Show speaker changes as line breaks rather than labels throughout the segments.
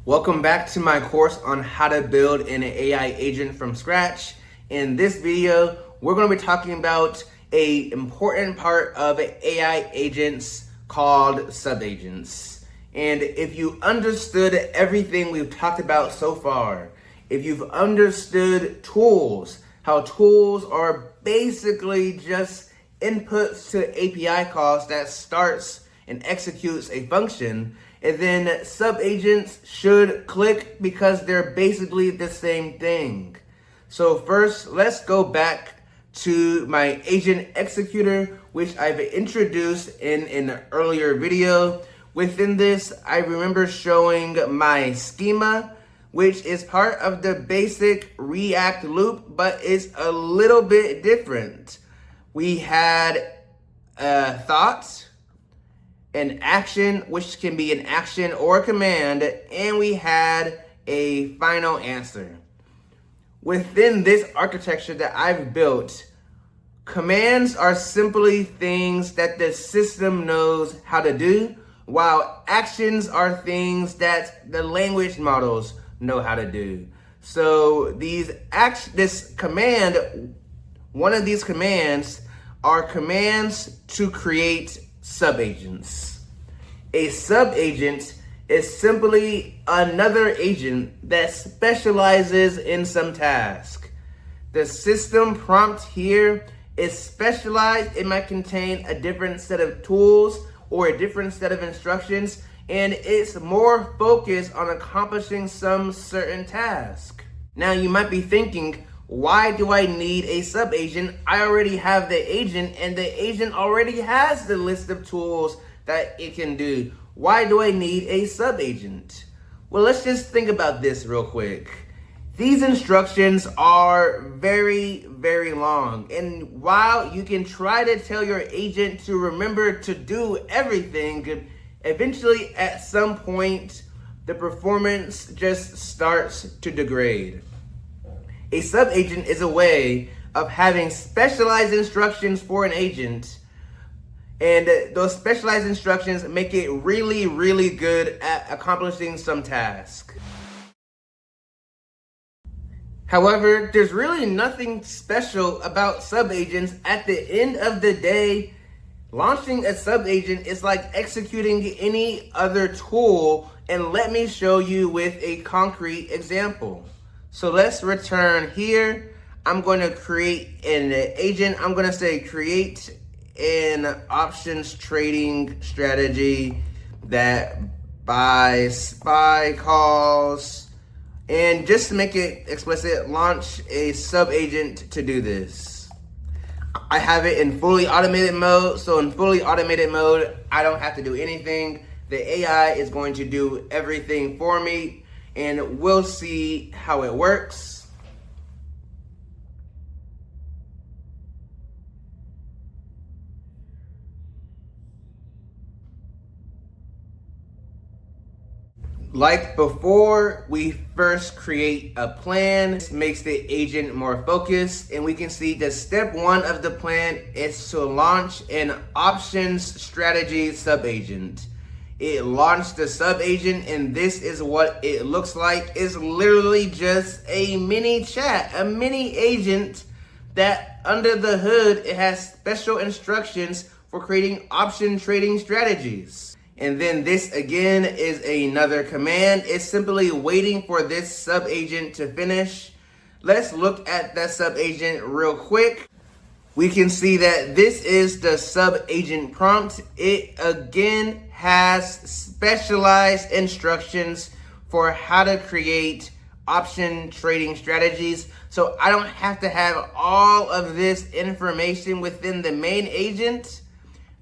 Welcome back to my course on how to build an AI agent from scratch. In this video, we're going to be talking about an important part of AI agents called subagents. And if you understood everything we've talked about so far, if you've understood tools, how tools are basically just inputs to API calls that starts and executes a function, and then subagents should click because they're basically the same thing. So first, let's go back to my agent executor, which I've introduced in an earlier video. Within this, I remember showing my schema, which is part of the basic React loop, but it's a little bit different. We had thoughts, an action, which can be an action or a command, and we had a final answer. Within this architecture that I've built, commands are simply things that the system knows how to do, while actions are things that the language models know how to do. So this command, one of these commands are commands to create subagents. A subagent is simply another agent that specializes in some task. The system prompt here is specialized. It might contain a different set of tools or a different set of instructions, and it's more focused on accomplishing some certain task. Now you might be thinking, why do I need a subagent? I already have the agent, and the agent already has the list of tools that it can do. Why do I need a subagent? Well, let's just think about this real quick. These instructions are very, very long. And while you can try to tell your agent to remember to do everything, eventually at some point, the performance just starts to degrade. A subagent is a way of having specialized instructions for an agent, and those specialized instructions make it really, really good at accomplishing some task. However, there's really nothing special about subagents. At the end of the day, launching a subagent is like executing any other tool, and let me show you with a concrete example. So let's return here. I'm going to create an agent. I'm going to say create an options trading strategy that buys SPY calls. And just to make it explicit, launch a subagent to do this. I have it in fully automated mode. So in fully automated mode, I don't have to do anything. The AI is going to do everything for me, and we'll see how it works. Like before, we first create a plan. This makes the agent more focused, and we can see that step one of the plan is to launch an options strategy subagent. It launched the subagent, and this is what it looks like. It's literally just a mini chat, a mini agent that under the hood, it has special instructions for creating option trading strategies. And then this again is another command. It's simply waiting for this subagent to finish. Let's look at that subagent real quick. We can see that this is the subagent prompt. It again has specialized instructions for how to create option trading strategies. So I don't have to have all of this information within the main agent.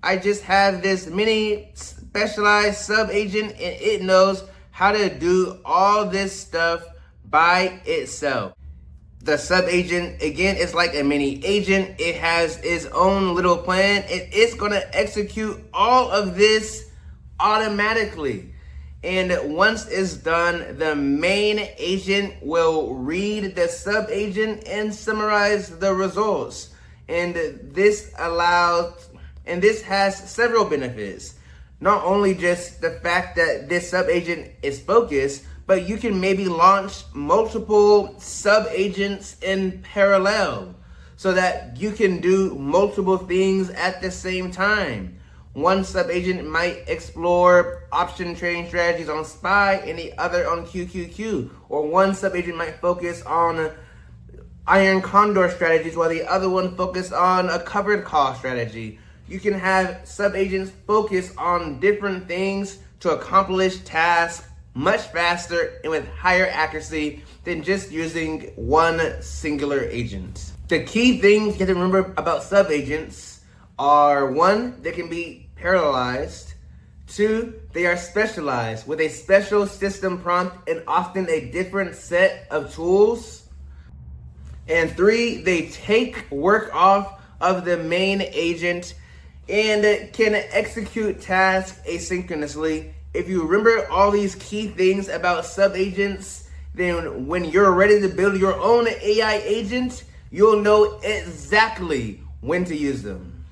I just have this mini specialized subagent, and it knows how to do all this stuff by itself. The subagent, again, is like a mini agent. It has its own little plan, and it's going to execute all of this automatically. And once it's done, the main agent will read the subagent and summarize the results. And this has several benefits. Not only just the fact that this subagent is focused, but you can maybe launch multiple subagents in parallel so that you can do multiple things at the same time. One subagent might explore option trading strategies on SPY and the other on QQQ. Or one subagent might focus on iron condor strategies while the other one focus on a covered call strategy. You can have subagents focus on different things to accomplish tasks much faster and with higher accuracy than just using one singular agent. The key things you have to remember about subagents are: one, they can be parallelized; two, they are specialized with a special system prompt and often a different set of tools; and three, they take work off of the main agent and can execute tasks asynchronously. If you remember all these key things about subagents, then when you're ready to build your own AI agent, you'll know exactly when to use them.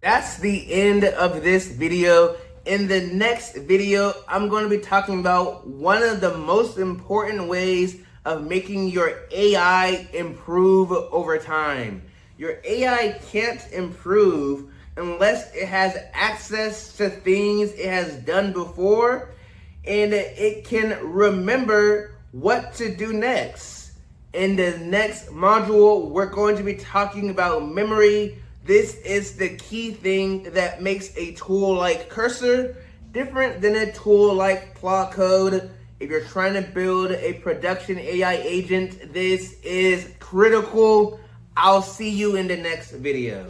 That's the end of this video. In the next video, I'm going to be talking about one of the most important ways of making your AI improve over time. Your AI can't improve unless it has access to things it has done before and it can remember what to do next. In the next module, we're going to be talking about memory. This is the key thing that makes a tool like Cursor different than a tool like Claude Code. If you're trying to build a production AI agent, this is critical. I'll see you in the next video.